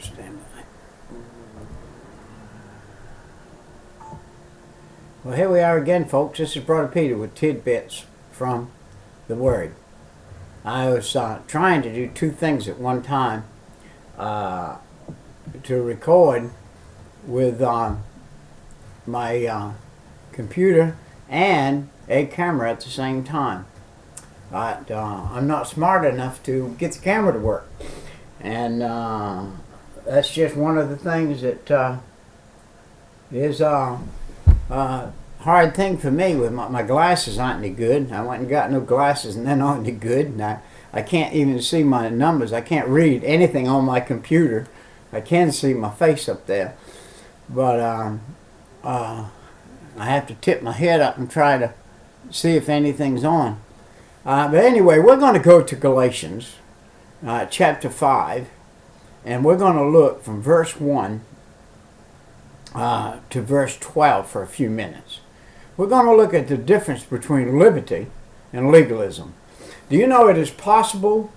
Stand by. Well, here we are again, folks. This is Brother Peter with tidbits from the Word. I was trying to do two things at one time, to record with my computer and a camera at the same time. But I'm not smart enough to get the camera to work. And that's just one of the things that is a hard thing for me. With my glasses aren't any good. I went and got new glasses and they're not any good. And I can't even see my numbers. I can't read anything on my computer. I can see my face up there. But I have to tip my head up and try to see if anything's on. But anyway, we're going to go to Galatians chapter 5, and we're going to look from verse 1 to verse 12 for a few minutes. We're going to look at the difference between liberty and legalism. Do you know it is possible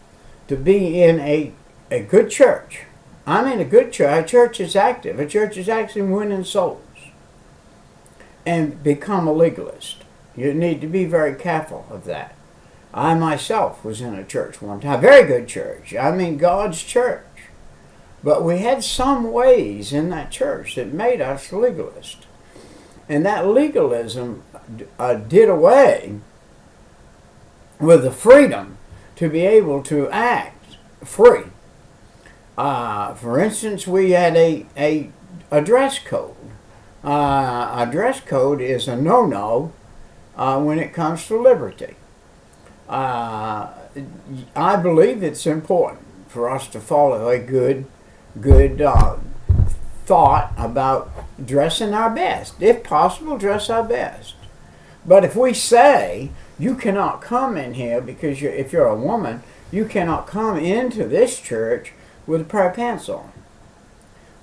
to be in a good church? I'm in a good church. A church is active. A church is actually winning souls, and become a legalist. You need to be very careful of that. I myself was in a church one time, very good church. I mean God's church. But we had some ways in that church that made us legalist. And that legalism did away with the freedom to be able to act free. For instance, we had a dress code. A dress code is a no-no when it comes to liberty. I believe it's important for us to follow a good thought about dressing our best. If possible, dress our best. But if we say you cannot come in here because if you're a woman, you cannot come into this church with a pair of pants on,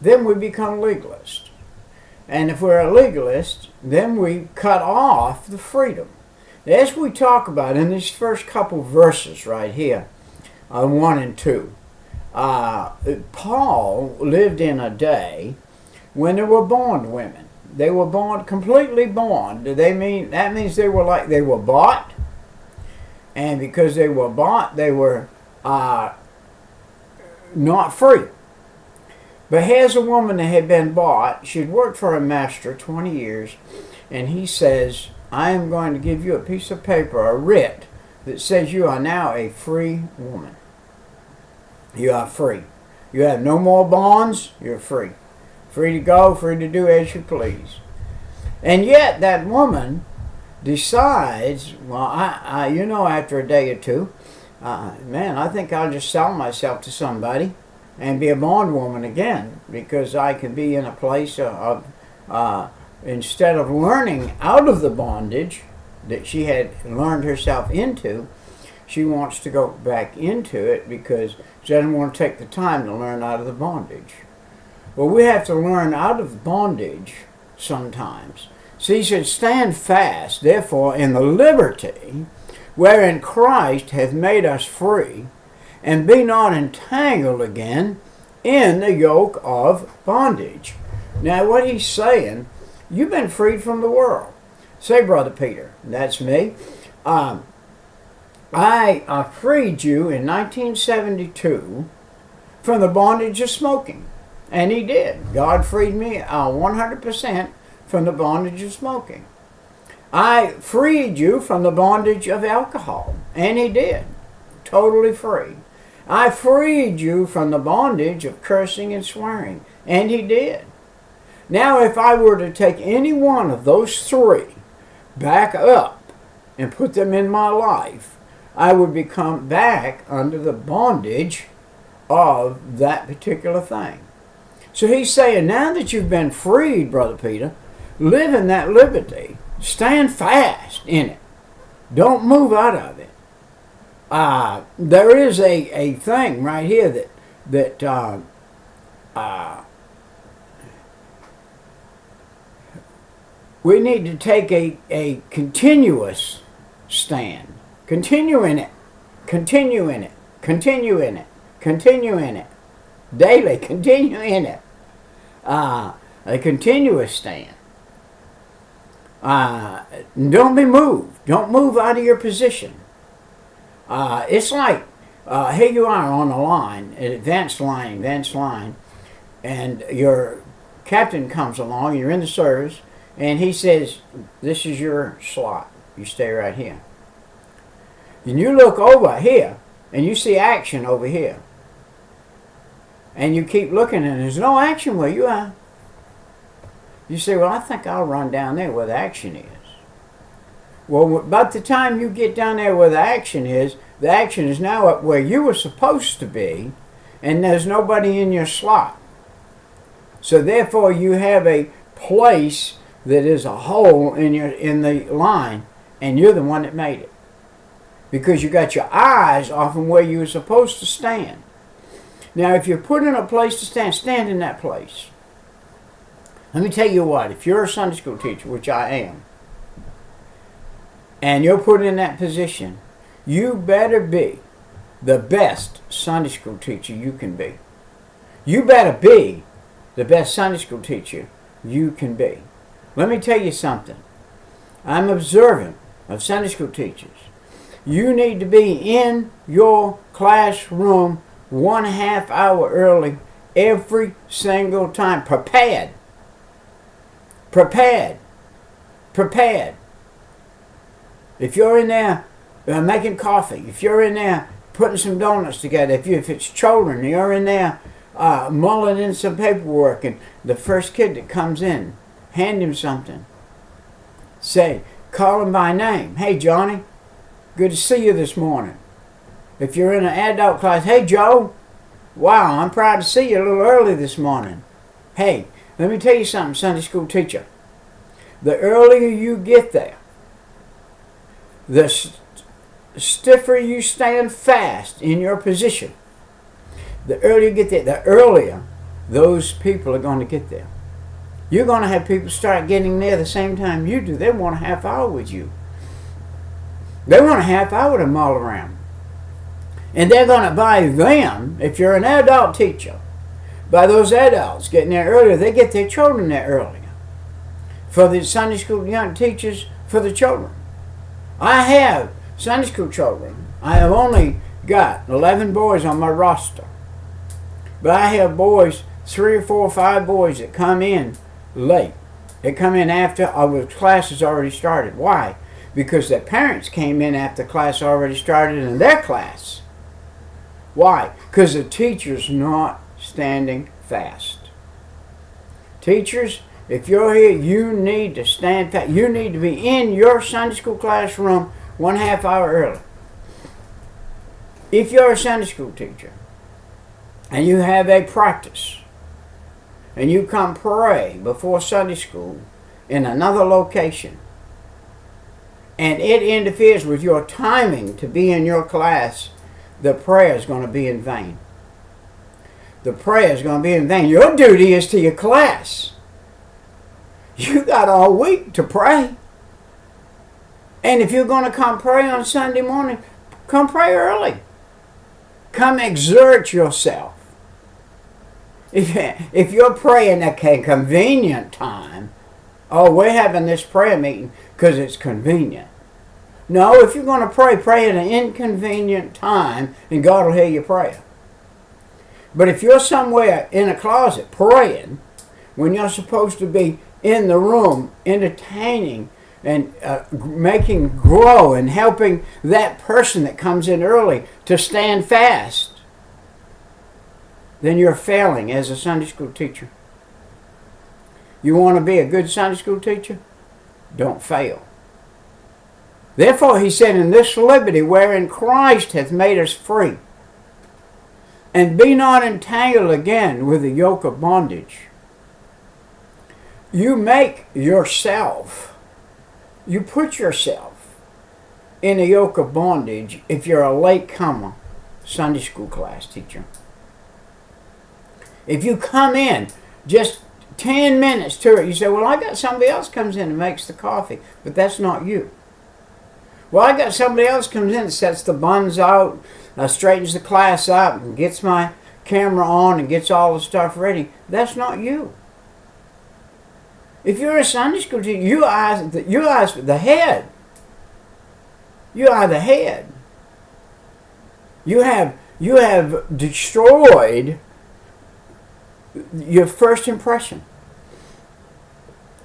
then we become legalist. And if we're a legalist, then we cut off the freedom. As we talk about in these first couple verses right here, 1 and 2, Paul lived in a day when there were bond women. They were bond, completely bond. That means they were bought, and because they were bought, they were not free. But here's a woman that had been bought. She'd worked for a master 20 years, and he says, I am going to give you a piece of paper, a writ, that says you are now a free woman. You are free. You have no more bonds. You're free. Free to go, free to do as you please. And yet that woman decides, well, after a day or two, man, I think I'll just sell myself to somebody and be a bondwoman again, because I can be in a place of instead of learning out of the bondage that she had learned herself into, she wants to go back into it because she doesn't want to take the time to learn out of the bondage. Well, we have to learn out of bondage sometimes. So he said, stand fast, therefore, in the liberty wherein Christ hath made us free, and be not entangled again in the yoke of bondage. Now, what he's saying, you've been freed from the world. Say, Brother Peter, that's me. I freed you in 1972 from the bondage of smoking. And he did. God freed me 100% from the bondage of smoking. I freed you from the bondage of alcohol. And he did. Totally free. I freed you from the bondage of cursing and swearing. And he did. Now, if I were to take any one of those three back up and put them in my life, I would become back under the bondage of that particular thing. So he's saying, now that you've been freed, Brother Peter, live in that liberty. Stand fast in it. Don't move out of it. There is a thing right here that we need to take a continuous stand. Continue in it. Continue in it. Continue in it. Continue in it. daily. Continue in it. A continuous stand. Don't be moved. Don't move out of your position. It's like, here you are on a line, an advanced line, and your captain comes along, you're in the service, and he says, this is your slot. You stay right here. And you look over here, and you see action over here. And you keep looking, and there's no action where you are. You say, well, I think I'll run down there where the action is. Well, by the time you get down there where the action is now up where you were supposed to be, and there's nobody in your slot. So therefore, you have a place that is a hole in the line, and you're the one that made it. Because you got your eyes off of where you were supposed to stand. Now, if you're put in a place to stand, stand in that place. Let me tell you what, if you're a Sunday school teacher, which I am, and you're put in that position, you better be the best Sunday school teacher you can be. You better be the best Sunday school teacher you can be. Let me tell you something. I'm observant of Sunday school teachers. You need to be in your classroom 1/2 hour early every single time. Prepared. If you're in there making coffee, if you're in there putting some donuts together, if it's children, you're in there mulling in some paperwork, and the first kid that comes in, hand him something. Call him by name. Hey, Johnny, good to see you this morning. If you're in an adult class, hey, Joe, wow, I'm proud to see you a little early this morning. Hey, let me tell you something, Sunday school teacher. The earlier you get there, the stiffer you stand fast in your position. The earlier you get there, the earlier those people are going to get there. You're going to have people start getting there the same time you do. They want a 1/2 hour with you. They want a 1/2 hour to mull around. And they're going to buy them, if you're an adult teacher, by those adults getting there earlier, they get their children there earlier. For the Sunday school young teachers, for the children. I have Sunday school children. I have only got 11 boys on my roster. But I have boys, 3 or 4 or 5 boys that come in late. They come in after our class has already started. Why? Because their parents came in after class already started in their class. Why? Because the teacher's not standing fast. Teachers, if you're here, you need to stand fast. You need to be in your Sunday school classroom 1/2 hour early. If you're a Sunday school teacher and you have a practice and you come pray before Sunday school in another location and it interferes with your timing to be in your class, the prayer is going to be in vain. The prayer is going to be in vain. Your duty is to your class. You got all week to pray. And if you're going to come pray on Sunday morning, come pray early. Come exert yourself. If you're praying at a convenient time, oh, we're having this prayer meeting because it's convenient. No, if you're going to pray, pray at an inconvenient time and God will hear your prayer. But if you're somewhere in a closet praying when you're supposed to be in the room entertaining and making grow and helping that person that comes in early to stand fast, then you're failing as a Sunday school teacher. You want to be a good Sunday school teacher? Don't fail. Therefore, he said, in this liberty wherein Christ hath made us free, and be not entangled again with the yoke of bondage. You make yourself, you put yourself in a yoke of bondage if you're a latecomer Sunday school class teacher. If you come in just 10 minutes to it, you say, well, I got somebody else comes in and makes the coffee, but that's not you. Well, I got somebody else comes in and sets the buns out, straightens the class up, and gets my camera on and gets all the stuff ready, that's not you. If you're a Sunday school teacher, you are the head. You are the head. You have destroyed your first impression.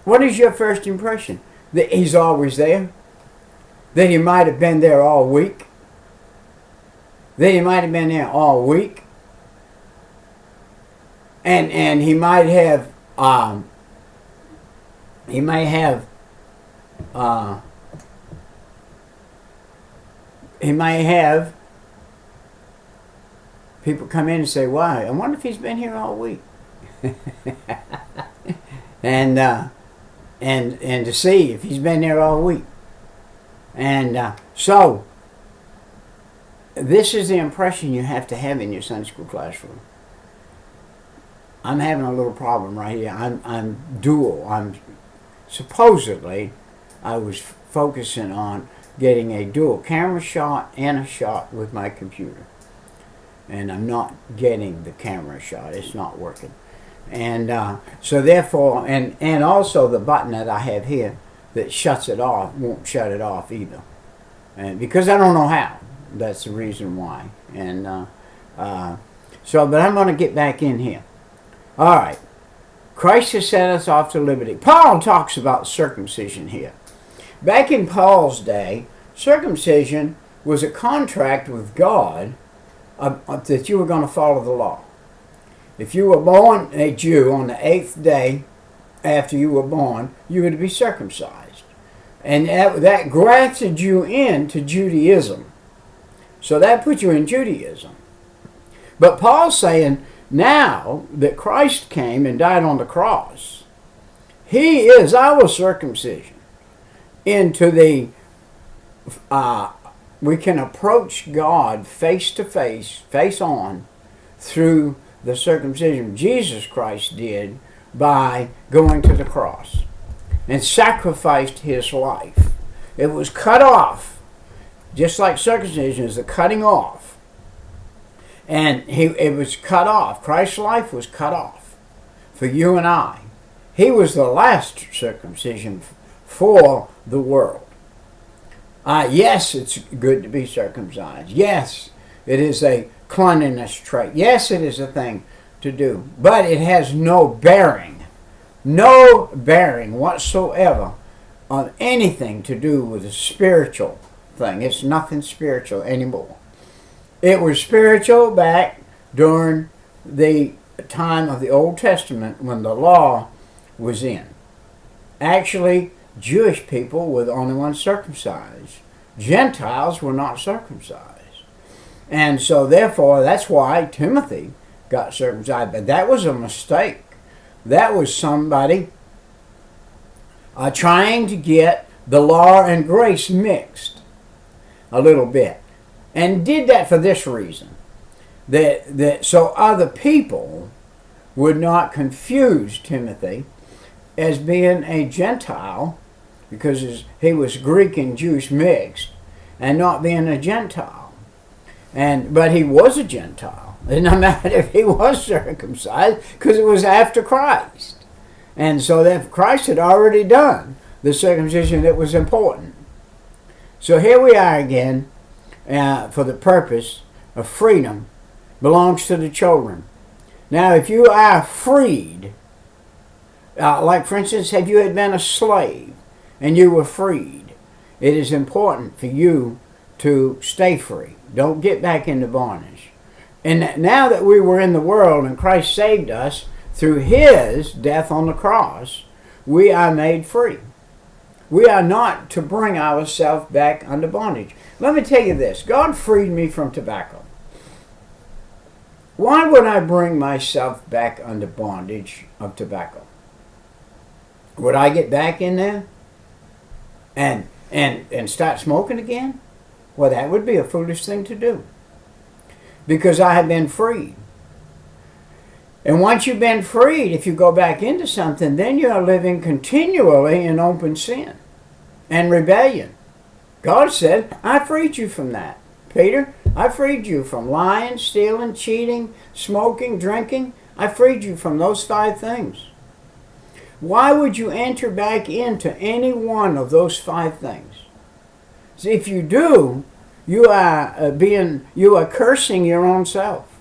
What is your first impression? That he's always there? That he might have been there all week? That he might have been there all week? And he might have people come in and say, "Why? I wonder if he's been here all week." and to see if he's been there all week. And so this is the impression you have to have in your Sunday school classroom. I'm having a little problem right here. I'm dual. Supposedly I was focusing on getting a dual camera shot and a shot with my computer. And I'm not getting the camera shot. It's not working. And so therefore, and also the button that I have here that shuts it off won't shut it off either. And because I don't know how. That's the reason why. And but I'm going to get back in here. All right. Christ has set us off to liberty. Paul talks about circumcision here. Back in Paul's day, circumcision was a contract with God that you were going to follow the law. If you were born a Jew on the 8th day after you were born, you were to be circumcised. And that grafted you into Judaism. So that put you in Judaism. But Paul's saying, now that Christ came and died on the cross, he is our circumcision. Into the, we can approach God face to face, face on, through the circumcision Jesus Christ did by going to the cross and sacrificed his life. It was cut off, just like circumcision is the cutting off. And it was cut off. Christ's life was cut off for you and I. He was the last circumcision for the world. Yes, it's good to be circumcised. Yes, it is a cleanliness trait. Yes, it is a thing to do. But it has no bearing whatsoever on anything to do with a spiritual thing. It's nothing spiritual anymore. It was spiritual back during the time of the Old Testament when the law was in. Actually, Jewish people were the only ones circumcised. Gentiles were not circumcised. And so therefore, that's why Timothy got circumcised. But that was a mistake. That was somebody trying to get the law and grace mixed a little bit. And did that for this reason, that so other people would not confuse Timothy as being a Gentile, because he was Greek and Jewish mixed, and not being a Gentile. But he was a Gentile. It didn't matter if he was circumcised, because it was after Christ. And so that Christ had already done the circumcision that was important. So here we are again. For the purpose of freedom belongs to the children. Now, if you are freed, like for instance, if you had been a slave and you were freed, it is important for you to stay free. Don't get back into bondage. And now that we were in the world and Christ saved us through his death on the cross, we are made free. We are not to bring ourselves back under bondage. Let me tell you this. God freed me from tobacco. Why would I bring myself back under bondage of tobacco? Would I get back in there and start smoking again? Well, that would be a foolish thing to do, because I have been freed. And once you've been freed, if you go back into something, then you are living continually in open sin and rebellion. God said, I freed you from that. Peter, I freed you from lying, stealing, cheating, smoking, drinking. I freed you from those 5 things. Why would you enter back into any one of those 5 things? See, if you do, you are cursing your own self.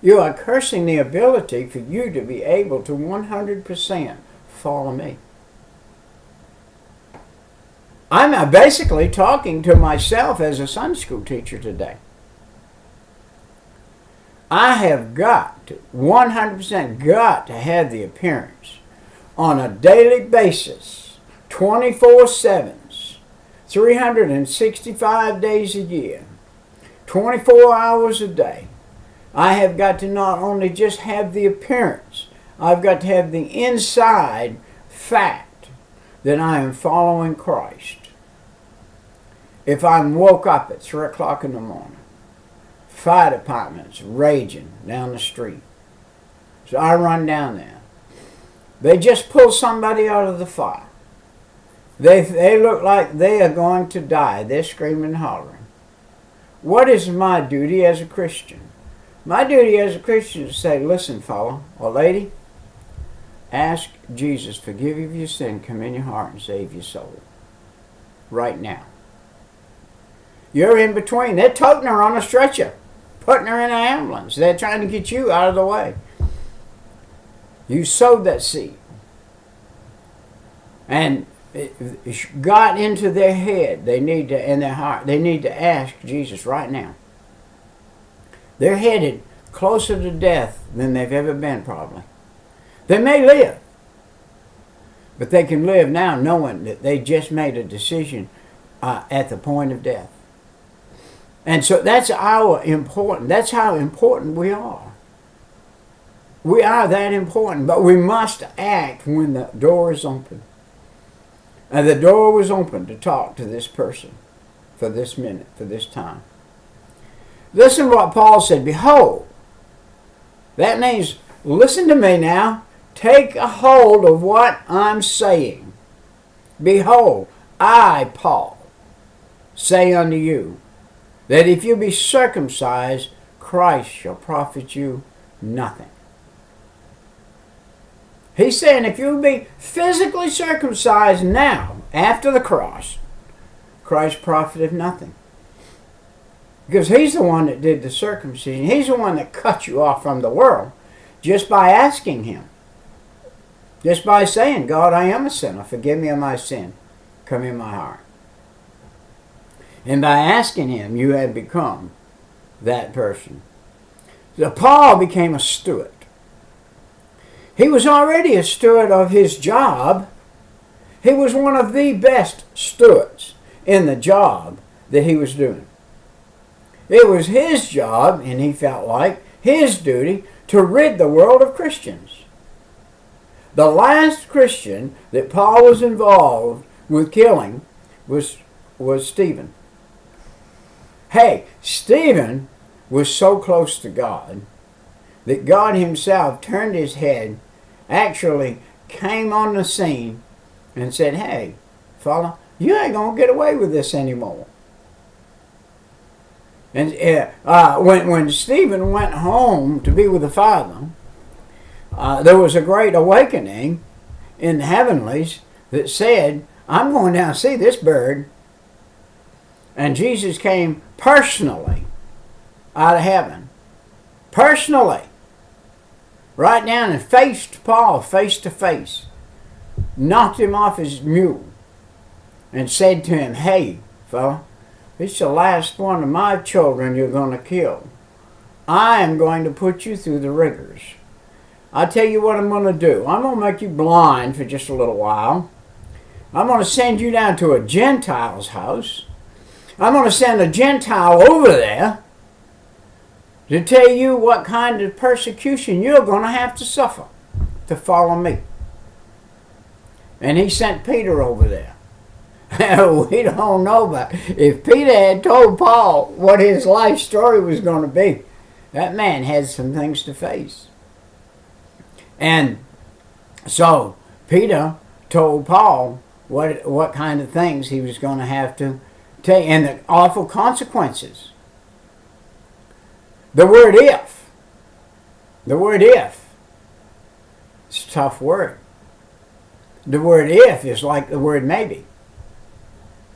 You are cursing the ability for you to be able to 100% follow me. I'm basically talking to myself as a Sunday school teacher today. I have got to, 100% got to have the appearance on a daily basis, 24/7, 365 days a year, 24 hours a day. I have got to not only just have the appearance, I've got to have the inside fact that I am following Christ. If I'm woke up at 3 o'clock in the morning, fire department's raging down the street, so I run down there. They just pulled somebody out of the fire. They look like they are going to die. They're screaming and hollering. What is my duty as a Christian? My duty as a Christian is to say, listen, fella or lady, ask Jesus, forgive you of your sin, come in your heart and save your soul. Right now. You're in between. They're toting her on a stretcher, putting her in an ambulance. They're trying to get you out of the way. You sowed that seed. And it got into their head, they need to, in their heart, they need to ask Jesus right now. They're headed closer to death than they've ever been, probably. They may live, but they can live now knowing that they just made a decision at the point of death. And so that's how important we are. We are that important, but we must act when the door is open. And the door was open to talk to this person for this minute, for this time. Listen to what Paul said. Behold, that means, listen to me now. Take a hold of what I'm saying. Behold, I, Paul, say unto you, that if you be circumcised, Christ shall profit you nothing. He's saying if you be physically circumcised now, after the cross, Christ profiteth nothing. Because he's the one that did the circumcision. He's the one that cut you off from the world just by asking him. Just by saying, God, I am a sinner. Forgive me of my sin. Come in my heart. And by asking him, you have become that person. So Paul became a steward. He was already a steward of his job. He was one of the best stewards in the job that he was doing. It was his job, and he felt like his duty, to rid the world of Christians. The last Christian that Paul was involved with killing was Stephen. Hey, Stephen was so close to God that God himself turned his head, actually came on the scene and said, hey, fella, you ain't going to get away with this anymore. And when Stephen went home to be with the Father, there was a great awakening in the heavenlies that said, I'm going down to see this bird. And Jesus came personally out of heaven. Personally. Right down and faced Paul face to face. Knocked him off his mule. And said to him, hey, fella, this is the last one of my children you're going to kill. I am going to put you through the rigors. I'll tell you what I'm going to do. I'm going to make you blind for just a little while. I'm going to send you down to a Gentile's house. I'm going to send a Gentile over there to tell you what kind of persecution you're going to have to suffer to follow me. And he sent Peter over there. We don't know, but if Peter had told Paul what his life story was going to be, that man had some things to face. And so Peter told Paul what kind of things he was going to have to take and the awful consequences The word if. The word if. It's a tough word. The word if is like the word maybe.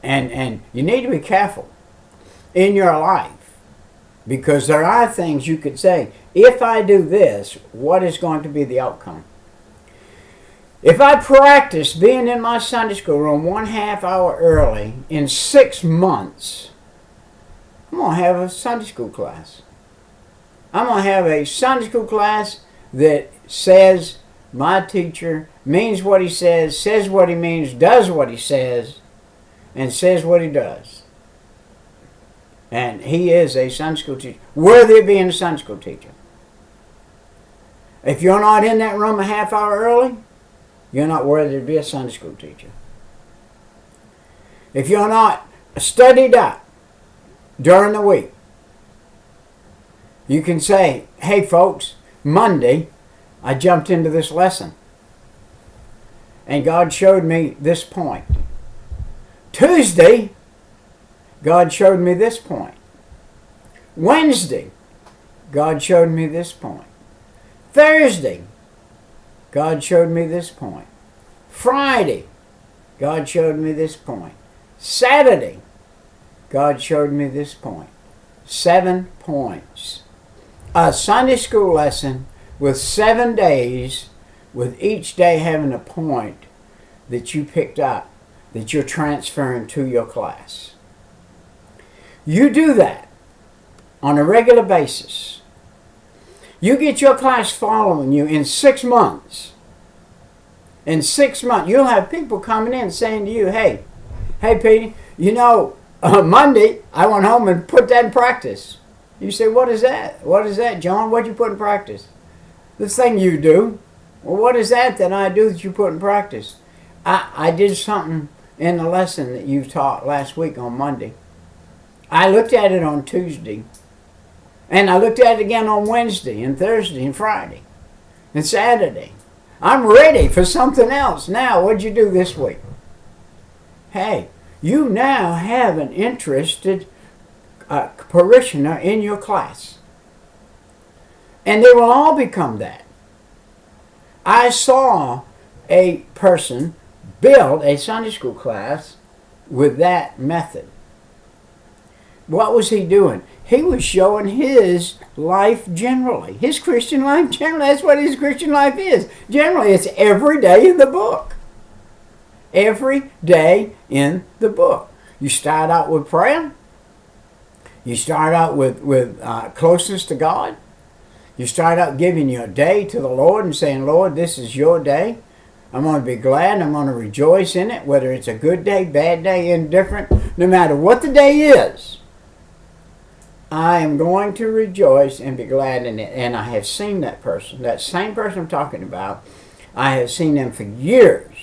And you need to be careful in your life, because there are things you could say, if I do this, what is going to be the outcome? If I practice being in my Sunday school room 1/2 hour early in 6 months, I'm going to have a Sunday school class. I'm going to have a Sunday school class that says my teacher means what he says what he means, does what he says, and says what he does. And he is a Sunday school teacher, worthy of being a Sunday school teacher. If you're not in that room 1/2 hour early, you're not worthy to be a Sunday school teacher. If you're not studied up during the week, you can say, hey folks, Monday I jumped into this lesson and God showed me this point. Tuesday, God showed me this point. Wednesday, God showed me this point. Thursday, God showed me this point. Friday, God showed me this point. Saturday, God showed me this point. 7 points. A Sunday school lesson with 7 days, with each day having a point that you picked up, that you're transferring to your class. You do that on a regular basis. You get your class following you in 6 months. In 6 months, you'll have people coming in saying to you, hey Petey, you know, Monday I went home and put that in practice. You say, what is that? What is that, John? What did you put in practice? This thing you do. Well, what is that I do that you put in practice? I did something in the lesson that you taught last week on Monday. I looked at it on Tuesday, and I looked at it again on Wednesday and Thursday and Friday and Saturday. I'm ready for something else now. What'd you do this week? Hey, you now have an interested parishioner in your class. And they will all become that. I saw a person build a Sunday school class with that method. What was he doing? He was showing his life generally. His Christian life generally. That's what his Christian life is. Generally, it's every day in the book. Every day in the book. You start out with prayer. You start out with closeness to God. You start out giving your day to the Lord and saying, Lord, this is your day. I'm going to be glad. I'm going to rejoice in it, whether it's a good day, bad day, indifferent. No matter what the day is, I am going to rejoice and be glad in it. And I have seen that person, that same person I'm talking about, I have seen them for years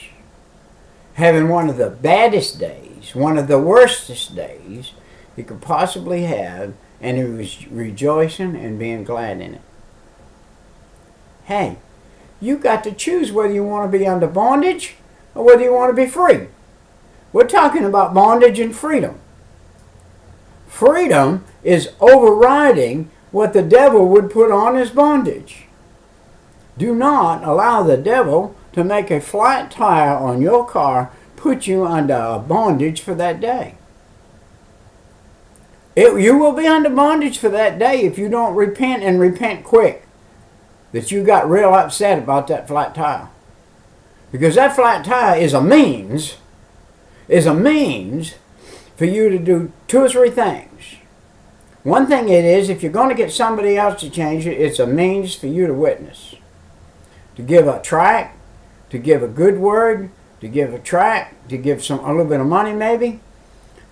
having one of the baddest days, one of the worstest days he could possibly have, and he was rejoicing and being glad in it. Hey, you got to choose whether you want to be under bondage or whether you want to be free. We're talking about bondage and freedom. Freedom is overriding what the devil would put on as bondage. Do not allow the devil to make a flat tire on your car put you under a bondage for that day. You will be under bondage for that day if you don't repent, and repent quick, that you got real upset about that flat tire. Because that flat tire is a means for you to do 2 or 3 things. One thing it is, if you're going to get somebody else to change it, it's a means for you to witness. To give a tract, to give a good word, to give a tract, to give a little bit of money maybe,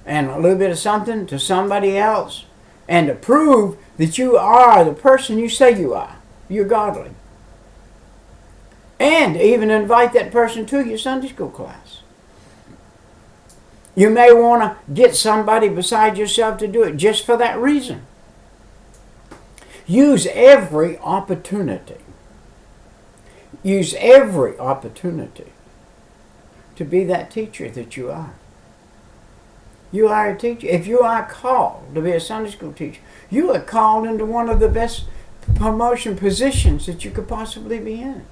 and a little bit of something to somebody else, and to prove that you are the person you say you are. You're godly. And even invite that person to your Sunday school class. You may want to get somebody beside yourself to do it just for that reason. Use every opportunity. Use every opportunity to be that teacher that you are. You are a teacher. If you are called to be a Sunday school teacher, you are called into one of the best promotion positions that you could possibly be in.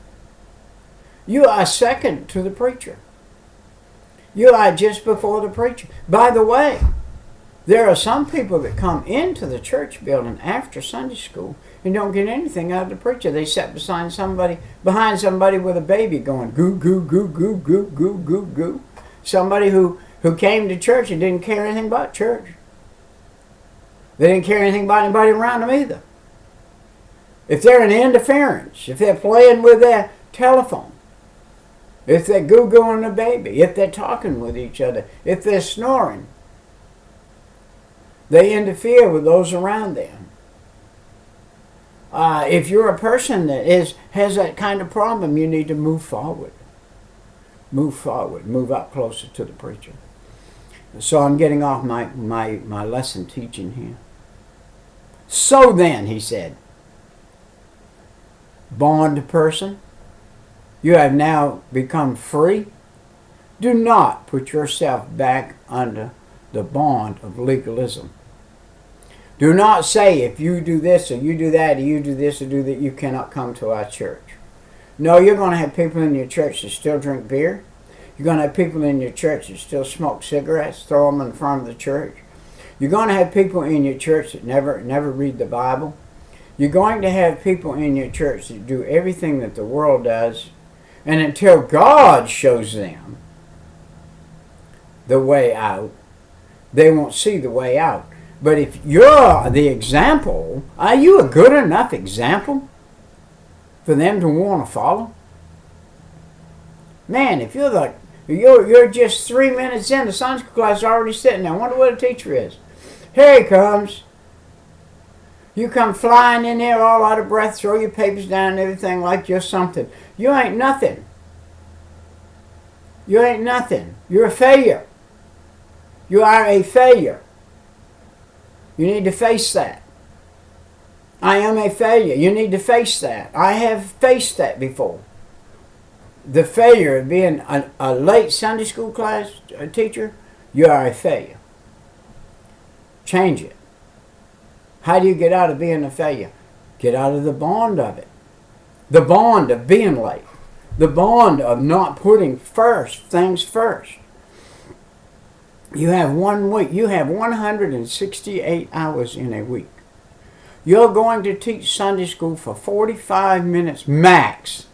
You are second to the preacher. You are just before the preacher. By the way, there are some people that come into the church building after Sunday school and don't get anything out of the preacher. They sit behind somebody with a baby going goo, goo, goo, goo, goo, goo, goo, goo. Somebody who came to church and didn't care anything about church. They didn't care anything about anybody around them either. If they're in interference, if they're playing with their telephone, if they're goo-gooing the baby, if they're talking with each other, if they're snoring, they interfere with those around them. If you're a person that has that kind of problem, you need to move forward. Move forward. Move up closer to the preacher. So I'm getting off my lesson teaching here. So then, he said, bond person, you have now become free. Do not put yourself back under the bond of legalism. Do not say if you do this or you do that or you do this or do that, you cannot come to our church. No, you're going to have people in your church that still drink beer. You're going to have people in your church that still smoke cigarettes, throw them in front of the church. You're going to have people in your church that never read the Bible. You're going to have people in your church that do everything that the world does. And until God shows them the way out, they won't see the way out. But if you're the example, are you a good enough example for them to want to follow? Man, if you're just 3 minutes in, the Sunday school class is already sitting there. I wonder what a teacher is. Here he comes. You come flying in there all out of breath, throw your papers down and everything like you're something. You ain't nothing. You ain't nothing. You're a failure. You are a failure. You need to face that. I am a failure. You need to face that. I have faced that before. The failure of being a late Sunday school class teacher, you are a failure. Change it. How do you get out of being a failure? Get out of the bond of it. The bond of being late. The bond of not putting things first. You have 1 week. You have 168 hours in a week. You're going to teach Sunday school for 45 minutes max.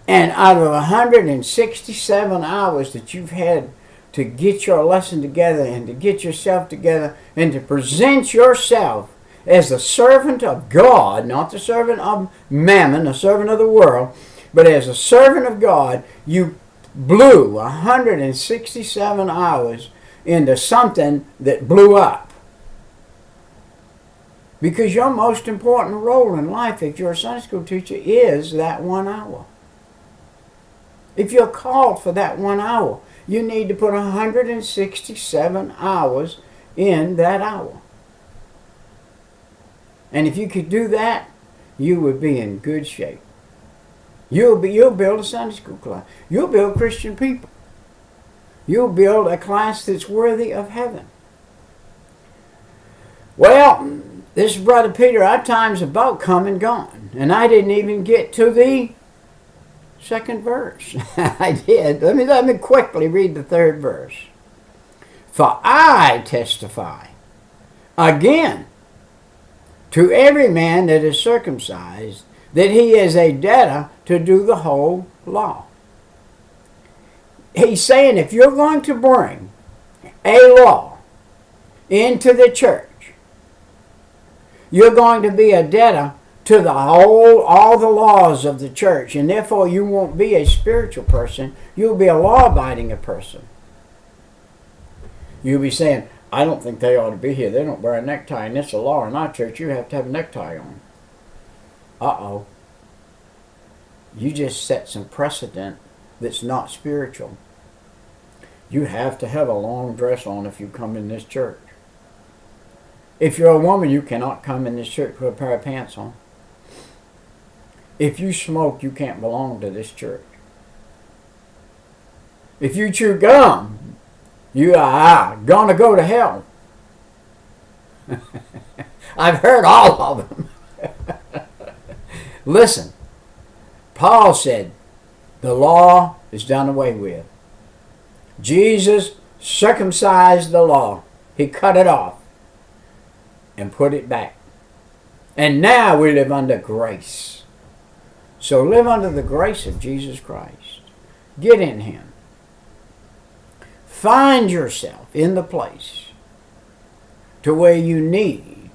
And out of 167 hours that you've had to get your lesson together and to get yourself together and to present yourself as a servant of God, not the servant of mammon, a servant of the world, but as a servant of God, you blew 167 hours into something that blew up. Because your most important role in life, if you're a Sunday school teacher, is that 1 hour. If you're called for that 1 hour, you need to put 167 hours in that hour. And if you could do that, you would be in good shape. You'll build a Sunday school class. You'll build Christian people. You'll build a class that's worthy of heaven. Well, this is Brother Peter. Our time's about come and gone. And I didn't even get to the second verse. I did. Let me quickly read the third verse. For I testify again to every man that is circumcised that he is a debtor to do the whole law. He's saying if you're going to bring a law into the church, you're going to be a debtor to all the laws of the church, and therefore you won't be a spiritual person. You'll be a law-abiding person. You'll be saying, I don't think they ought to be here. They don't wear a necktie, and it's a law in our church. You have to have a necktie on. Uh-oh. You just set some precedent that's not spiritual. You have to have a long dress on if you come in this church. If you're a woman, you cannot come in this church with a pair of pants on. If you smoke, you can't belong to this church. If you chew gum, You are gonna go to hell. I've heard all of them. Listen, Paul said, the law is done away with. Jesus circumcised the law. He cut it off and put it back. And now we live under grace. So live under the grace of Jesus Christ. Get in Him. Find yourself in the place to where you need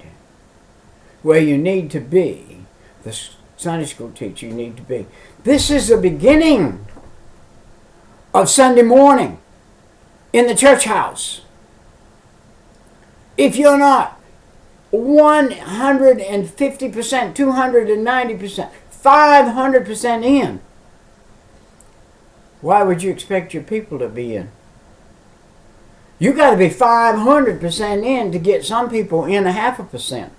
to be. The Sunday school teacher you need to be. This is the beginning of Sunday morning in the church house. If you're not 150%, 290%, 500% in, why would you expect your people to be in? You got to be 500% in to get some people in 0.5%.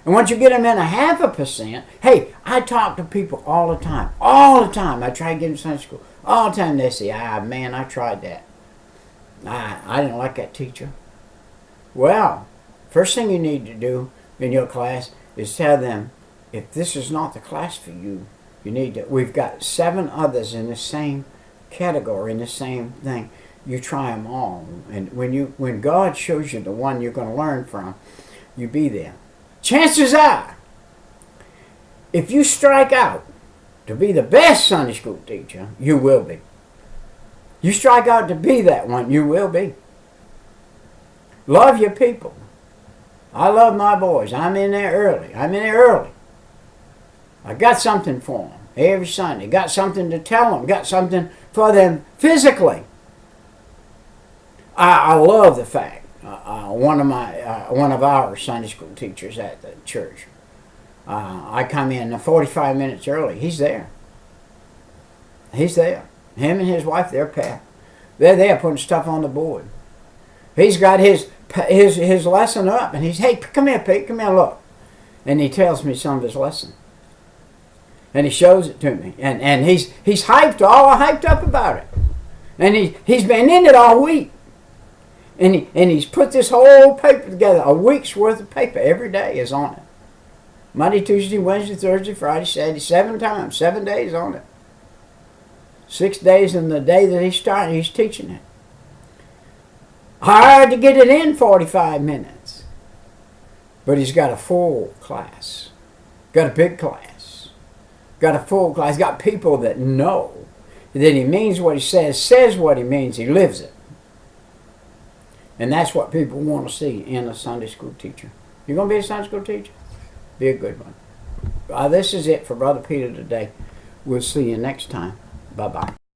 And once you get them in 0.5%, hey, I talk to people all the time. All the time. I try to get them to Sunday school. All the time they say, man, I tried that. I didn't like that teacher. Well, first thing you need to do in your class is tell them, if this is not the class for you, you need to. We've got 7 others in the same category, in the same thing. You try them all. And when God shows you the one you're going to learn from, you be there. Chances are, if you strike out to be the best Sunday school teacher, you will be. You strike out to be that one, you will be. Love your people. I love my boys. I'm in there early. I got something for them every Sunday. Got something to tell them. Got something for them physically. I love the fact one of our Sunday school teachers at the church. I come in 45 minutes early. He's there. He's there. Him and his wife, they're packed. They're there putting stuff on the board. He's got his lesson up, and he's, hey, come here, Pete, come here, look. And he tells me some of his lesson. And he shows it to me. And he's hyped up about it. And he's been in it all week. And he's put this whole paper together. A week's worth of paper every day is on it. Monday, Tuesday, Wednesday, Thursday, Friday, Saturday, 7 times, 7 days on it. 6 days in the day that he's teaching it. Hard to get it in 45 minutes. But he's got a full class. Got a big class. Got a full class. Got people that know that he means what he says what he means, he lives it. And that's what people want to see in a Sunday school teacher. You're going to be a Sunday school teacher? Be a good one. This is it for Brother Peter today. We'll see you next time. Bye-bye.